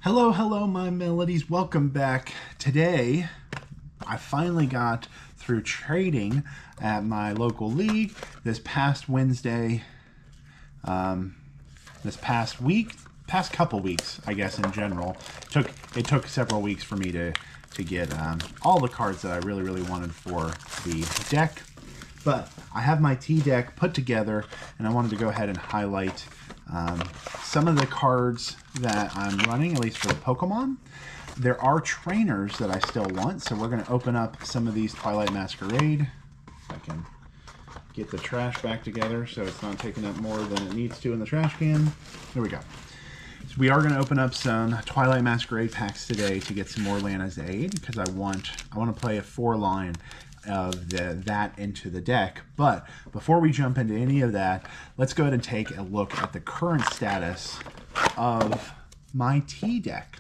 Hello, hello, my melodies. Welcome back. Today, I finally got through trading at my local league this past Wednesday, this past couple weeks, I guess, in general. It took several weeks for me to get all the cards that I really wanted for the deck. But I have my tea deck put together, and I wanted to go ahead and highlight some of the cards that I'm running, at least for the Pokemon. There are trainers that I still want, so we're going to open up some of these Twilight Masquerade. If I can get the trash back together so it's not taking up more than it needs to in the trash can. There we go. So we are going to open up some Twilight Masquerade packs today to get some more Lana's Aid, because I want to play a 4-line of that into the deck. But before we jump into any of that, let's go ahead and take a look at the current status of my tea deck.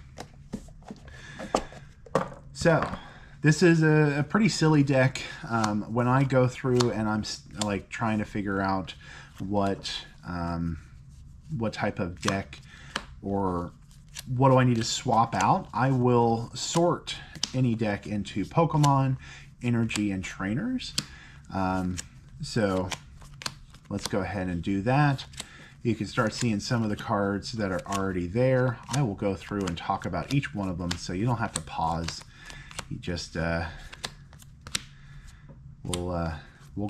So this is a pretty silly deck. When I go through and I'm like trying to figure out what type of deck or what do I need to swap out, I will sort any deck into Pokemon, energy, and trainers. So let's go ahead and do that. You can start seeing some of the cards that are already there. I will go through and talk about each one of them, so you don't have to pause. You just we'll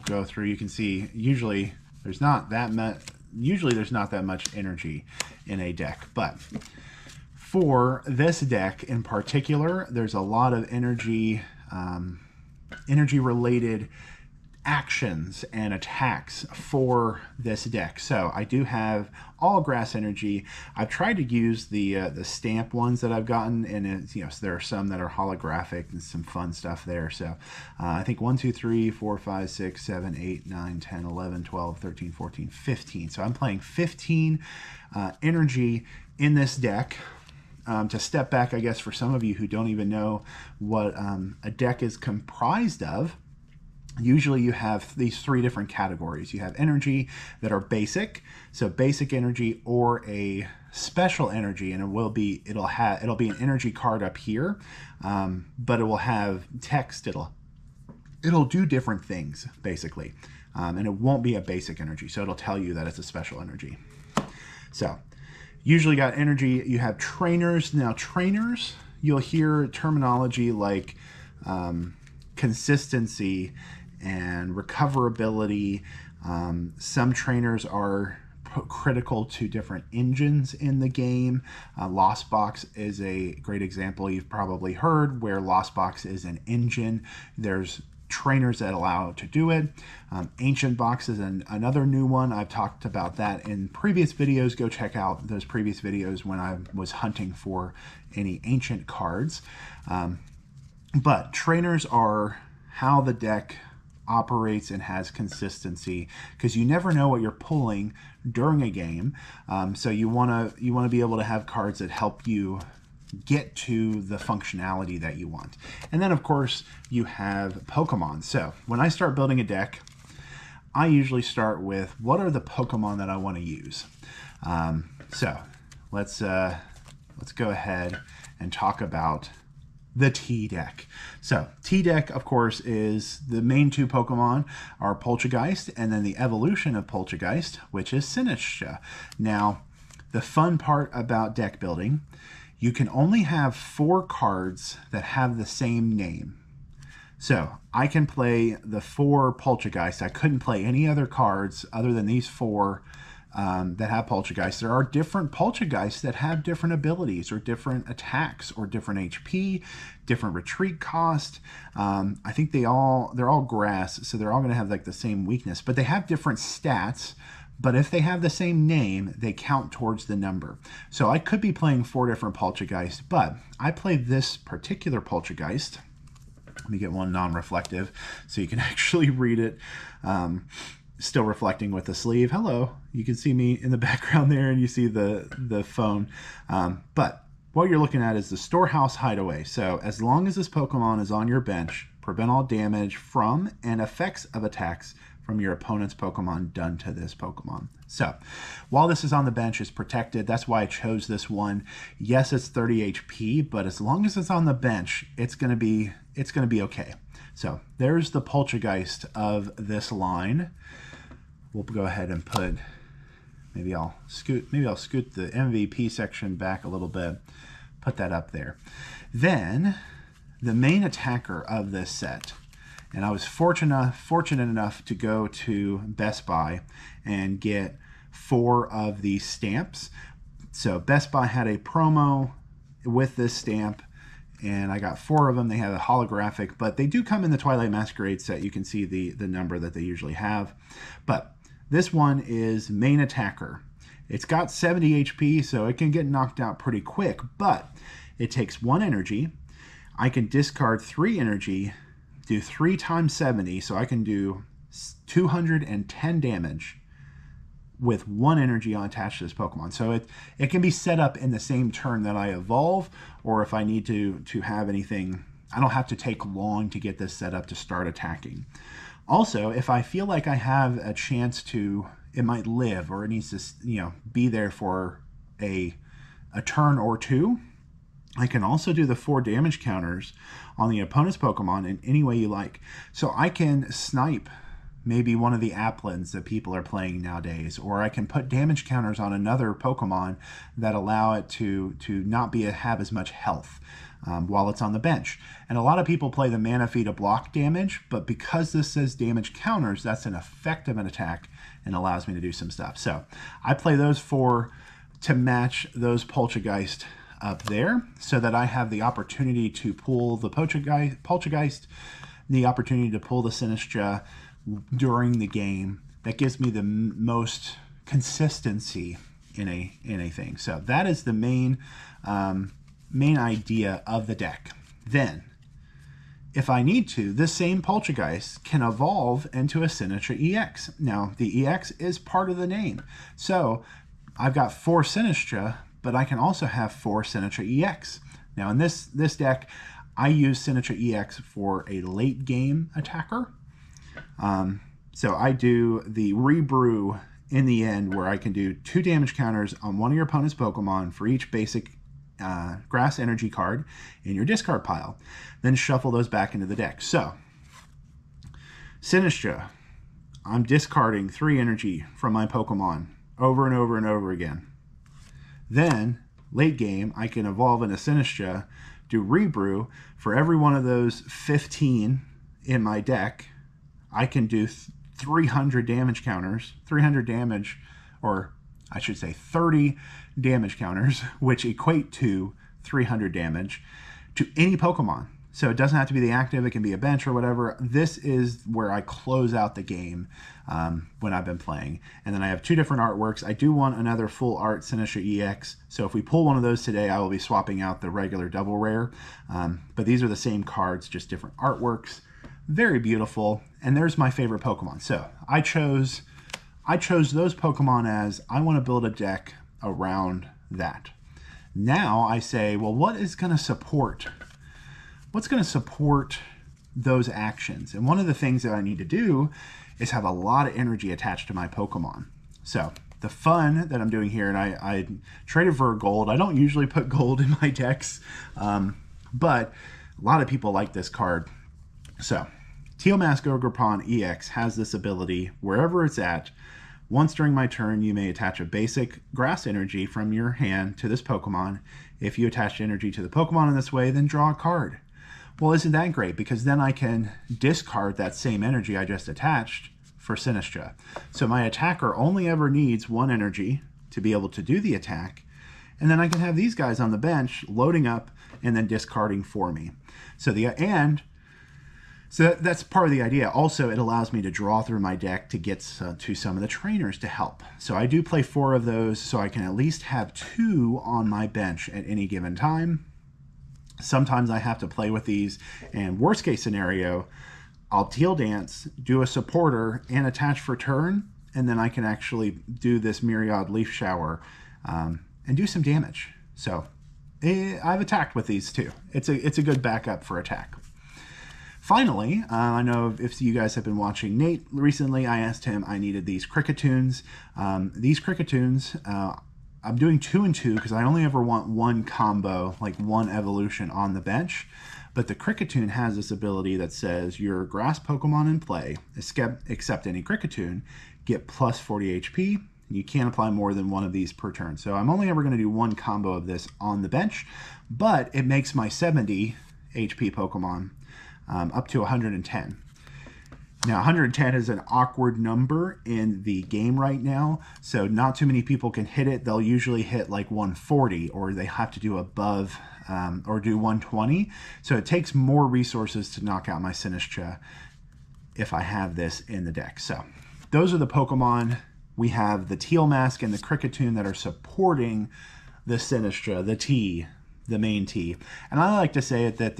go through. You can see usually there's not that much energy in a deck, but for this deck in particular, there's a lot of energy related actions and attacks for this deck. So I do have all grass energy. I've tried to use the stamp ones that I've gotten, and it's, so there are some that are holographic and some fun stuff there. So I think 1, 2, 3, 4, 5, 6, 7, 8, 9, 10, 11, 12, 13, 14, 15. So I'm playing 15 energy in this deck. To step back, I guess, for some of you who don't even know what a deck is comprised of, usually you have these 3 different categories. You have energy that are basic, so basic energy or a special energy, and it'll be an energy card up here, but it will have text. It'll do different things basically, and it won't be a basic energy, so it'll tell you that it's a special energy. So usually got energy. You have trainers. Now trainers, you'll hear terminology like consistency and recoverability. Some trainers are critical to different engines in the game. Lost Box is a great example you've probably heard, where Lost Box is an engine. There's trainers that allow it to do it. Ancient Box is another new one. I've talked about that in previous videos. Go check out those previous videos when I was hunting for any ancient cards. But trainers are how the deck operates and has consistency, because you never know what you're pulling during a game. So you want to be able to have cards that help you get to the functionality that you want. And then of course you have Pokemon. So when I start building a deck, I usually start with what are the Pokemon that I want to use. So let's go ahead and talk about the tea deck. So tea deck, of course, is the main 2 Pokemon are Poltergeist, and then the evolution of Poltergeist, which is Sinistcha. Now, the fun part about deck building, you can only have 4 cards that have the same name. So I can play the 4 Poltergeist. I couldn't play any other cards other than these 4 that have Poltergeist. There are different Poltergeists that have different abilities or different attacks or different HP, different retreat cost. I think they're all grass, so they're all going to have like the same weakness, but they have different stats. But if they have the same name, they count towards the number. So I could be playing 4 different Poltergeists, but I played this particular Poltergeist. Let me get one non-reflective so you can actually read it. Still reflecting with the sleeve. Hello, you can see me in the background there, and you see the phone. But what you're looking at is the Storehouse Hideaway. So as long as this Pokemon is on your bench, prevent all damage from and effects of attacks from your opponent's Pokemon done to this Pokemon. So while this is on the bench, it's protected. That's why I chose this one. Yes, it's 30 HP, but as long as it's on the bench, it's gonna be okay. So there's the Poltergeist of this line. We'll go ahead and put, maybe I'll scoot the MVP section back a little bit, put that up there. Then the main attacker of this set, and I was fortunate enough to go to Best Buy and get 4 of these stamps. So Best Buy had a promo with this stamp, and I got 4 of them. They have a holographic, but they do come in the Twilight Masquerade set. You can see the number that they usually have. But this one is main attacker. It's got 70 HP, so it can get knocked out pretty quick, but it takes 1 energy. I can discard 3 energy, do 3 times 70, so I can do 210 damage with 1 energy attached to this Pokemon. So it can be set up in the same turn that I evolve, or if I need to have anything, I don't have to take long to get this set up to start attacking. Also, if I feel like I have a chance to, it might live, or it needs to, be there for a turn or 2, I can also do the 4 damage counters on the opponent's Pokemon in any way you like. So I can snipe maybe one of the Applins that people are playing nowadays, or I can put damage counters on another Pokemon that allow it to not have as much health while it's on the bench. And a lot of people play the Manaphy to block damage, but because this says damage counters, that's an effect of an attack and allows me to do some stuff. So I play those 4 to match those Poltergeist up there, so that I have the opportunity to pull the Poltergeist, the opportunity to pull the Sinistcha during the game. That gives me the most consistency in a thing. So that is the main idea of the deck. Then, if I need to, this same Poltergeist can evolve into a Sinistcha EX. Now, the EX is part of the name. So I've got 4 Sinistcha, but I can also have 4 Sinistcha EX. Now in this deck, I use Sinistcha EX for a late game attacker. So I do the rebrew in the end, where I can do 2 damage counters on one of your opponent's Pokemon for each basic grass energy card in your discard pile. Then shuffle those back into the deck. So Sinistcha, I'm discarding 3 energy from my Pokemon over and over and over again. Then, late game, I can evolve into Sinistcha, do rebrew. For every one of those 15 in my deck, I can do 300 damage counters, 300 damage, or I should say 30 damage counters, which equate to 300 damage to any Pokemon. So it doesn't have to be the active, it can be a bench or whatever. This is where I close out the game when I've been playing. And then I have 2 different artworks. I do want another full art Sinistcha EX. So if we pull one of those today, I will be swapping out the regular double rare. But these are the same cards, just different artworks. Very beautiful. And there's my favorite Pokemon. So I chose those Pokemon as I want to build a deck around that. Now I say, well, what's going to support those actions? And one of the things that I need to do is have a lot of energy attached to my Pokemon. So the fun that I'm doing here, and I traded for gold. I don't usually put gold in my decks, but a lot of people like this card. So Tealmask Ogerpon EX has this ability, wherever it's at, once during my turn, you may attach a basic grass energy from your hand to this Pokemon. If you attach energy to the Pokemon in this way, then draw a card. Well, isn't that great? Because then I can discard that same energy I just attached for Sinistcha. So my attacker only ever needs 1 energy to be able to do the attack, and then I can have these guys on the bench loading up and then discarding for me. So that's part of the idea. Also, it allows me to draw through my deck to get to some of the trainers to help. So I do play 4 of those, so I can at least have 2 on my bench at any given time. Sometimes I have to play with these, and worst case scenario, I'll Teal Dance, do a supporter, and attach for turn, and then I can actually do this Myriad Leaf Shower and do some damage. So I've attacked with these too. It's a good backup for attack. Finally, I know if you guys have been watching Nate recently, I asked him I needed these Crickettoons. These Crickettoons, I'm doing 2 and 2 because I only ever want one combo, like one evolution on the bench. But the Crickettoon has this ability that says your grass Pokemon in play, except any Crickettoon, get plus 40 HP. You can't apply more than one of these per turn. So I'm only ever going to do one combo of this on the bench, but it makes my 70 HP Pokemon up to 110. Now, 110 is an awkward number in the game right now, so not too many people can hit it. They'll usually hit like 140, or they have to do above or do 120. So it takes more resources to knock out my Sinistcha if I have this in the deck. So those are the Pokemon. We have the Teal Mask and the Crickettoon that are supporting the Sinistcha, the Tea, the main Tea. And I like to say it that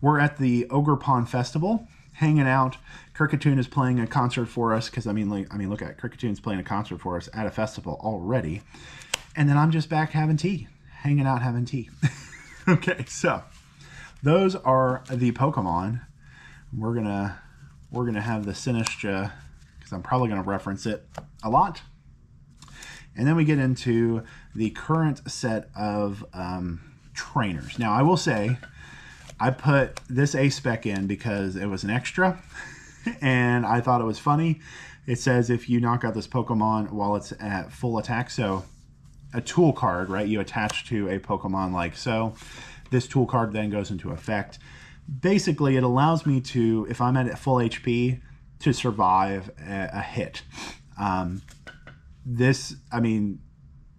we're at the Ogre Pond Festival, hanging out. Crickettoon is playing a concert for us because look at it. Crickettoon's playing a concert for us at a festival already, and then I'm just back having tea, hanging out, having tea. Okay, so those are the Pokemon. We're gonna have the Sinistcha because I'm probably gonna reference it a lot, and then we get into the current set of trainers. Now, I will say, I put this A-Spec in because it was an extra, and I thought it was funny. It says if you knock out this Pokemon while it's at full attack, so a tool card, right, you attach to a Pokemon like so. This tool card then goes into effect. Basically, it allows me to, if I'm at full HP, to survive a hit.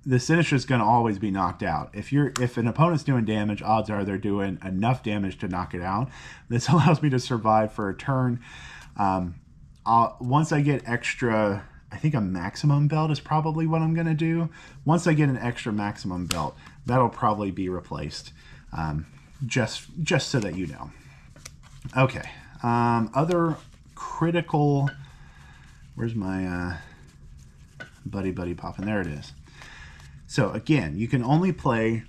The Sinistcha is going to always be knocked out. If an opponent's doing damage, odds are they're doing enough damage to knock it out. This allows me to survive for a turn. Once I get extra, I think a maximum belt is probably what I'm going to do. Once I get an extra maximum belt, that'll probably be replaced. Just so that you know. Okay. Other critical. Where's my buddy poppin'? There it is. So again, you can only play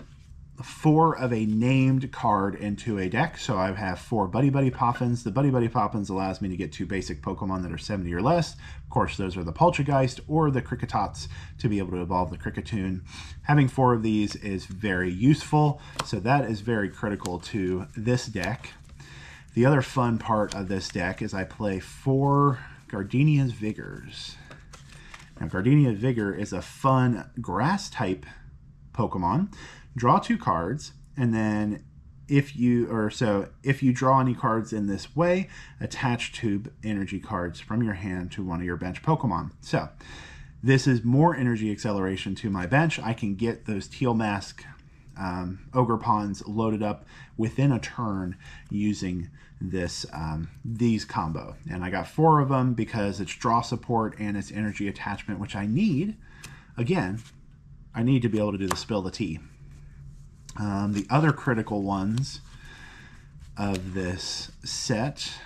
4 of a named card into a deck. So I have 4 Buddy Poffins. The Buddy Poffins allows me to get 2 basic Pokemon that are 70 or less. Of course, those are the Poltergeist or the Cricketots to be able to evolve the Crickettoon. Having 4 of these is very useful. So that is very critical to this deck. The other fun part of this deck is I play 4 Gardenia's Vigors. Now, Gardenia's Vigor is a fun grass-type Pokemon. Draw 2 cards, and then if you draw any cards in this way, attach 2 energy cards from your hand to one of your bench Pokemon. So this is more energy acceleration to my bench. I can get those Teal Mask Ogre Ponds loaded up within a turn using these combo. And I got 4 of them because it's draw support and it's energy attachment, which I need. Again, I need to be able to do the Spill the Tea. The other critical ones of this set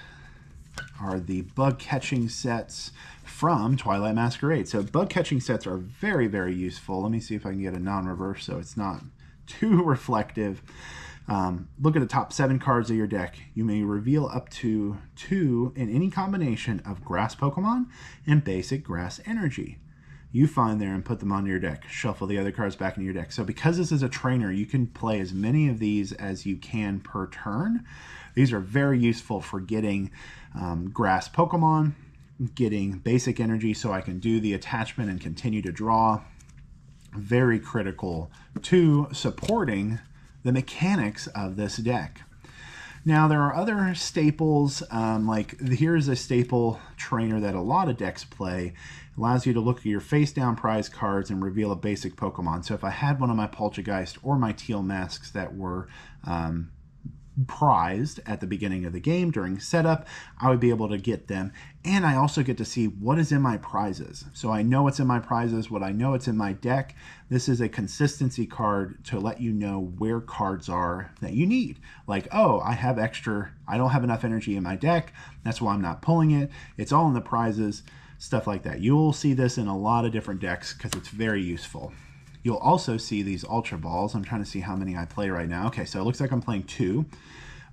are the bug catching sets from Twilight Masquerade. So bug catching sets are very, very useful. Let me see if I can get a non-reverse so it's not too reflective. Look at the top 7 cards of your deck. You may reveal up to 2 in any combination of grass Pokemon and basic grass energy. You find there and put them onto your deck. Shuffle the other cards back into your deck. So because this is a trainer, you can play as many of these as you can per turn. These are very useful for getting grass Pokemon, getting basic energy so I can do the attachment and continue to draw. Very critical to supporting the mechanics of this deck. Now, there are other staples, like here's a staple trainer that a lot of decks play. It allows you to look at your face-down prize cards and reveal a basic Pokemon. So if I had one of my Poltergeist or my Teal Masks that were prized at the beginning of the game during setup, I would be able to get them. And I also get to see what is in my prizes. So I know what's in my prizes, what I know it's in my deck. This is a consistency card to let you know where cards are that you need. Like, oh, I don't have enough energy in my deck. That's why I'm not pulling it. It's all in the prizes, stuff like that. You'll see this in a lot of different decks because it's very useful. You'll also see these Ultra Balls. I'm trying to see how many I play right now. Okay, so it looks like I'm playing 2.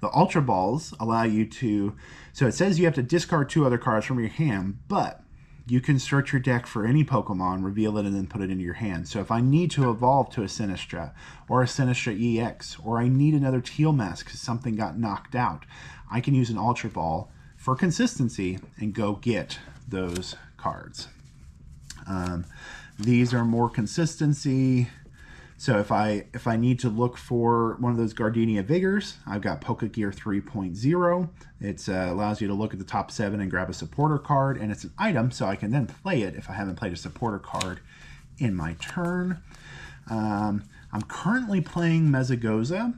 The Ultra Balls allow you to, so it says you have to discard 2 other cards from your hand, but you can search your deck for any Pokemon, reveal it, and then put it into your hand. So if I need to evolve to a Sinistcha or a Sinistcha EX, or I need another Teal Mask because something got knocked out, I can use an Ultra Ball for consistency and go get those cards. These are more consistency. So if I need to look for one of those Gardenia Vigors, I've got Pokegear 3.0. It allows you to look at the top 7 and grab a supporter card, and it's an item, so I can then play it if I haven't played a supporter card in my turn. I'm currently playing Mesagoza.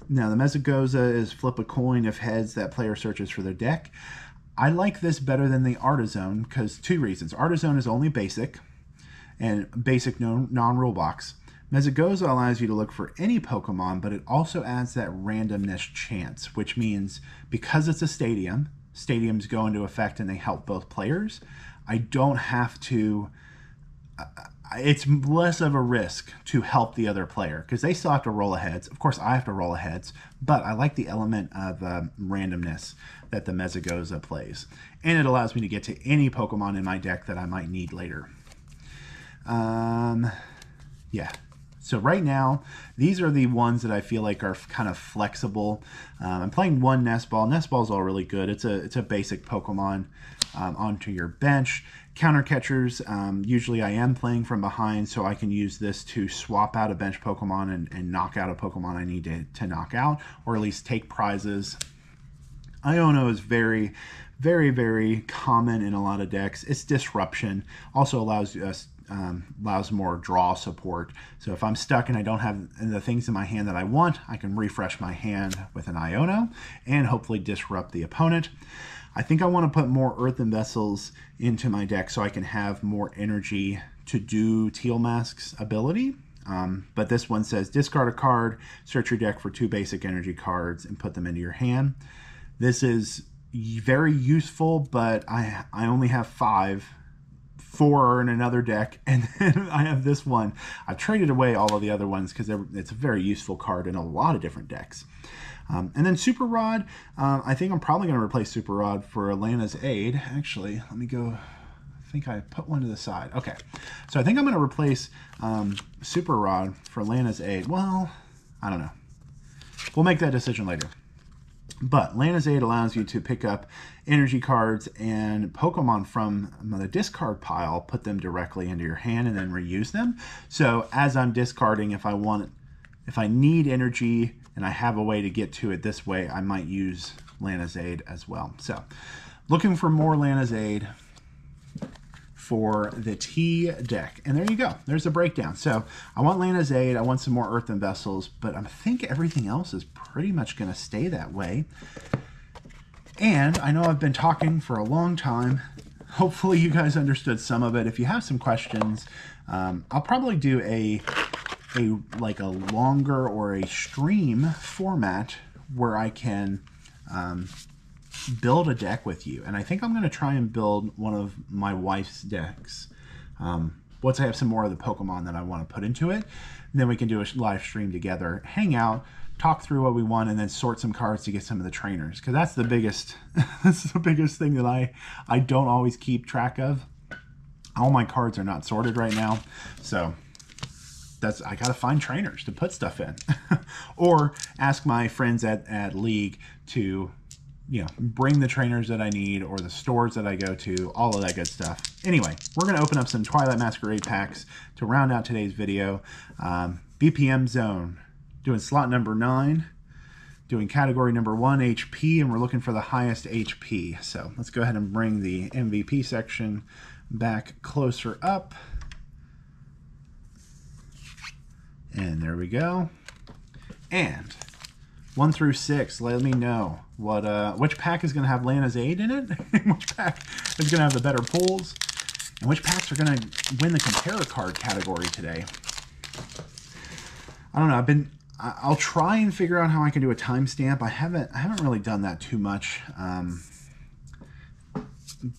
Now, the Mesagoza is flip a coin if heads, that player searches for their deck. I like this better than the Artizone because 2 reasons. Artizone is only basic, and basic non-rule box. Mesagoza allows you to look for any Pokemon, but it also adds that randomness chance, which means because it's a stadium, stadiums go into effect and they help both players. I don't have to, it's less of a risk to help the other player because they still have to roll a heads. Of course, I have to roll a heads, but I like the element of randomness that the Mesagoza plays. And it allows me to get to any Pokemon in my deck that I might need later. Yeah. So right now, these are the ones that I feel like are kind of flexible. I'm playing 1 Nest Ball. Nest Ball is all really good. It's a basic Pokemon onto your bench. Counter catchers, usually I am playing from behind, so I can use this to swap out a bench Pokemon and knock out a Pokemon I need to knock out, or at least take prizes. Iono is very, very, very common in a lot of decks. It's disruption. Also allows us allows more draw support. So if I'm stuck and I don't have the things in my hand that I want, I can refresh my hand with an Iono and hopefully disrupt the opponent. I think I want to put more Earthen Vessels into my deck so I can have more energy to do Teal Mask's ability. But this one says discard a card, search your deck for 2 basic energy cards, and put them into your hand. This is very useful, but I only have 5. 4 are in another deck, and then I have this one. I've traded away all of the other ones because it's a very useful card in a lot of different decks. And then Super Rod, I think I'm probably going to replace Super Rod for Lana's Aid. Actually, let me go. I think I put one to the side. Okay, so I think I'm going to replace Super Rod for Lana's Aid. Well, I don't know. We'll make that decision later. But Lana's Aid allows you to pick up energy cards and Pokemon from the discard pile, put them directly into your hand, and then reuse them. So as I'm discarding, if I need energy and I have a way to get to it this way, I might use Lana's Aid as well. So looking for more Lana's Aid for the Tea Deck. And there you go. There's a breakdown. So I want Lana's Aid. I want some more Earthen Vessels, but I think everything else is pretty much going to stay that way. And I know I've been talking for a long time. Hopefully you guys understood some of it. If you have some questions, I'll probably do a longer or a stream format where I can build a deck with you. And I think I'm going to try and build one of my wife's decks. Once I have some more of the Pokemon that I want to put into it, then we can do a live stream together, hang out, talk through what we want, and then sort some cards to get some of the trainers. Because that's the biggest, that's the biggest thing that I don't always keep track of. All my cards are not sorted right now, so I gotta find trainers to put stuff in, or ask my friends at League to, bring the trainers that I need, or the stores that I go to, all of that good stuff. Anyway, we're gonna open up some Twilight Masquerade packs to round out today's video. BPM Zone, doing slot number 9, doing category number 1 HP, and we're looking for the highest HP. So let's go ahead and bring the MVP section back closer up. And there we go. And 1 through 6, let me know which pack is going to have Lana's Aid in it, which pack is going to have the better pulls, and which packs are going to win the compare card category today. I don't know. I'll try and figure out how I can do a timestamp. I haven't really done that too much,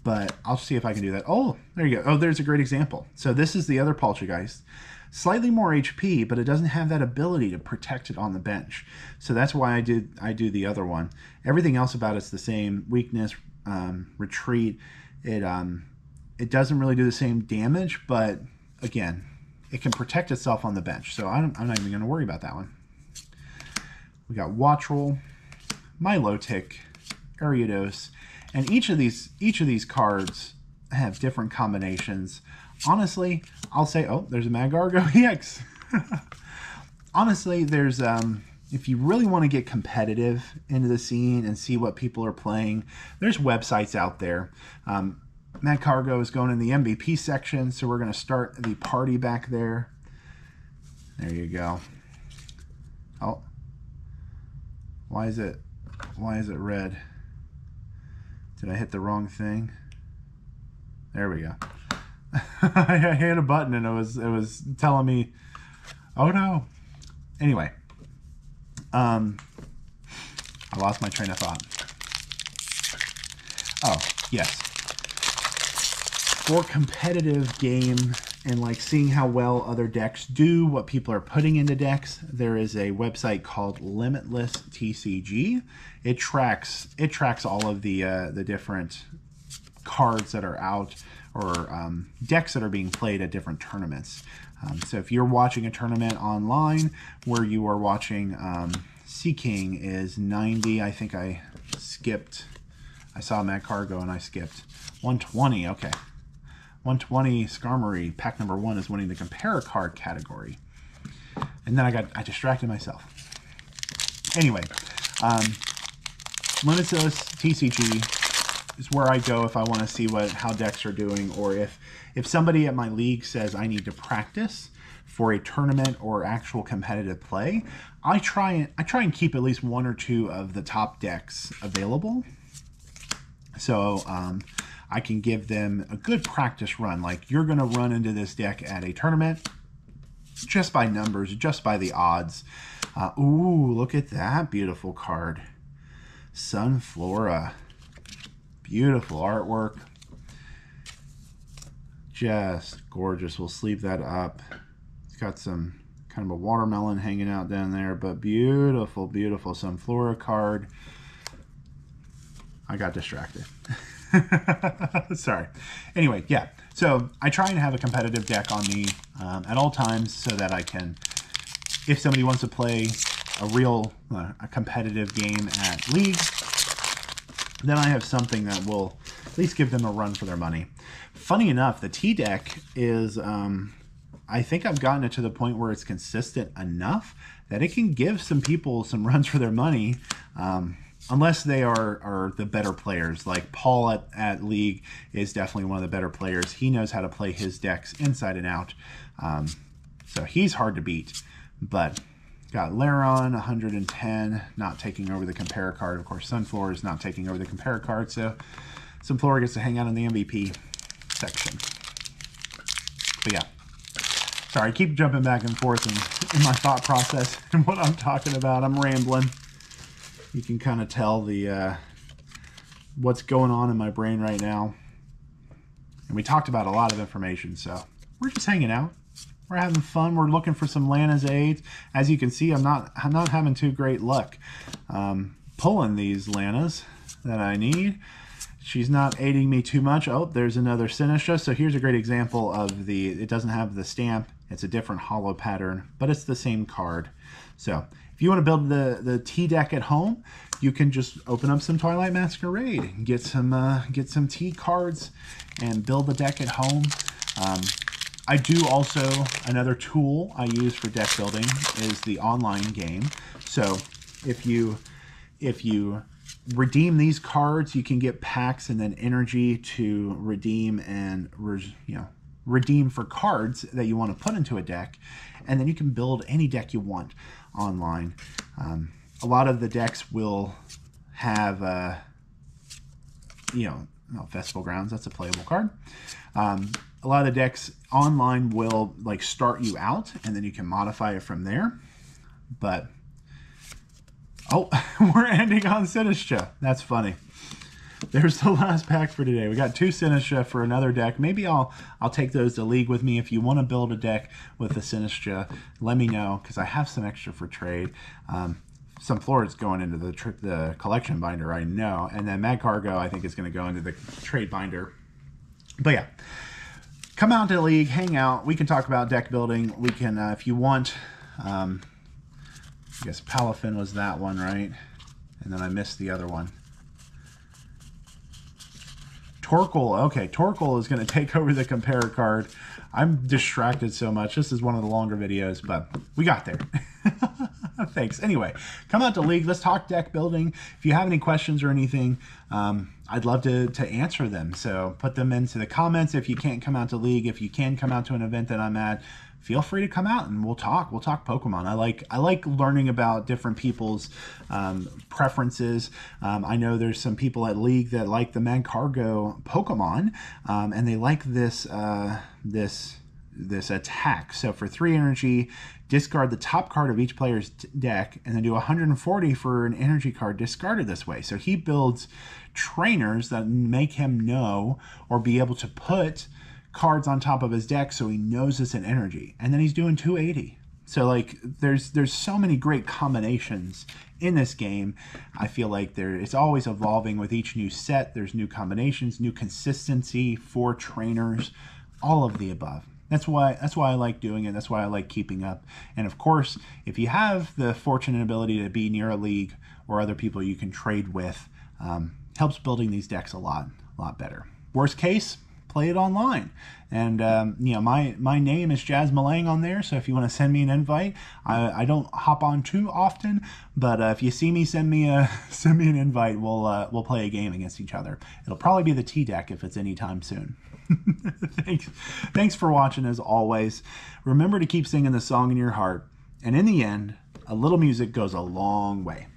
but I'll see if I can do that. Oh, there you go. Oh, there's a great example. So this is the other Poltergeist. slightly more HP, but it doesn't have that ability to protect it on the bench. So that's why I do the other one. Everything else about it's the same: weakness, retreat. It doesn't really do the same damage, but again, it can protect itself on the bench. So I'm not even going to worry about that one. We got Watchroll, Milotic, Ariados, and each of these cards have different combinations. Honestly, I'll say, oh, there's a Magcargo EX. Honestly, there's if you really want to get competitive into the scene and see what people are playing, there's websites out there. Magcargo is going in the MVP section, so we're going to start the party back there. There you go. Oh, why is it red? Did I hit the wrong thing? There we go. I hit a button and it was telling me, oh no. Anyway, I lost my train of thought. Oh, yes. For competitive game and like seeing how well other decks do, what people are putting into decks, there is a website called Limitless TCG. It tracks all of the different cards that are out, or decks that are being played at different tournaments. So if you're watching a tournament online where you are watching Sea King is 90, I think I skipped. I saw Magcargo and I skipped. 120, okay. 120 Skarmory, pack number 1, is winning the compare card category. And then I distracted myself. Anyway, Limitless TCG is where I go if I want to see how decks are doing, or if somebody at my league says I need to practice for a tournament or actual competitive play. I try and keep at least 1 or 2 of the top decks available. So I can give them a good practice run. Like, you're going to run into this deck at a tournament just by numbers, just by the odds. Ooh, look at that beautiful card. Sunflora. Beautiful artwork. Just gorgeous. We'll sleeve that up. It's got some kind of a watermelon hanging out down there, but beautiful, beautiful Sunflora card. I got distracted. Sorry. Anyway, yeah. So I try and have a competitive deck on me at all times so that I can, if somebody wants to play a real a competitive game at League, then I have something that will at least give them a run for their money. Funny enough, the Tea Deck is, I think I've gotten it to the point where it's consistent enough that it can give some people some runs for their money. Unless they are the better players. Like Paul at League is definitely one of the better players. He knows how to play his decks inside and out. So he's hard to beat. But got Laron, 110, not taking over the compare card. Of course, Sunflora is not taking over the compare card. So Sunflora gets to hang out in the MVP section. But yeah. Sorry, I keep jumping back and forth in my thought process and what I'm talking about. I'm rambling. You can kind of tell the what's going on in my brain right now. And we talked about a lot of information, so we're just hanging out. We're having fun. We're looking for some Lana's aids. As you can see, I'm not having too great luck pulling these Lanas that I need. She's not aiding me too much. Oh, there's another Sinistcha. So here's a great example of it doesn't have the stamp. It's a different hollow pattern, but it's the same card. So if you want to build the Tea Deck at home, you can just open up some Twilight Masquerade, get some tea cards, and build the deck at home. I do also, another tool I use for deck building is the online game. So if you redeem these cards, you can get packs and then energy to redeem and redeem for cards that you want to put into a deck, and then you can build any deck you want online. A lot of the decks will have Festival Grounds, that's a playable card. A lot of the decks online will like start you out and then you can modify it from there. But oh, we're ending on Sinistcha. That's funny. there's the last pack for today. We got 2 Sinistcha for another deck. Maybe I'll take those to League with me. If you want to build a deck with the Sinistcha, let me know, because I have some extra for trade. Some floors going into the collection binder, I know, and then Mag Cargo I think is going to go into the trade binder. But yeah, come out to League, hang out. We can talk about deck building. We can, if you want. I guess Palafin was that one, right? And then I missed the other one. Torkoal. Okay, Torkoal is going to take over the compare card. I'm distracted so much. This is one of the longer videos, but we got there. Thanks. Anyway, come out to League. Let's talk deck building. If you have any questions or anything, I'd love to answer them. So put them into the comments if you can't come out to League. If you can come out to an event that I'm at, feel free to come out and we'll talk. We'll talk Pokemon. I like learning about different people's preferences. I know there's some people at League that like the Magcargo Pokemon, and they like this this attack. So for 3 energy, discard the top card of each player's deck, and then do 140 for an energy card discarded this way. So he builds trainers that make him know or be able to put cards on top of his deck so he knows it's an energy, and then he's doing 280. So like there's so many great combinations in this game. I feel like it's always evolving with each new set. There's new combinations, new consistency for trainers, all of the above. That's why I like doing it. That's why I like keeping up. And of course, if you have the fortunate ability to be near a league or other people you can trade with, helps building these decks a lot better. Worst case, play it online. And you know, my name is Jazz Malang on there, so if you want to send me an invite, I don't hop on too often, but if you see me, send me an invite. We'll play a game against each other. It'll probably be the Tea Deck if it's anytime soon. Thanks for watching as always. Remember to keep singing the song in your heart, and in the end, a little music goes a long way.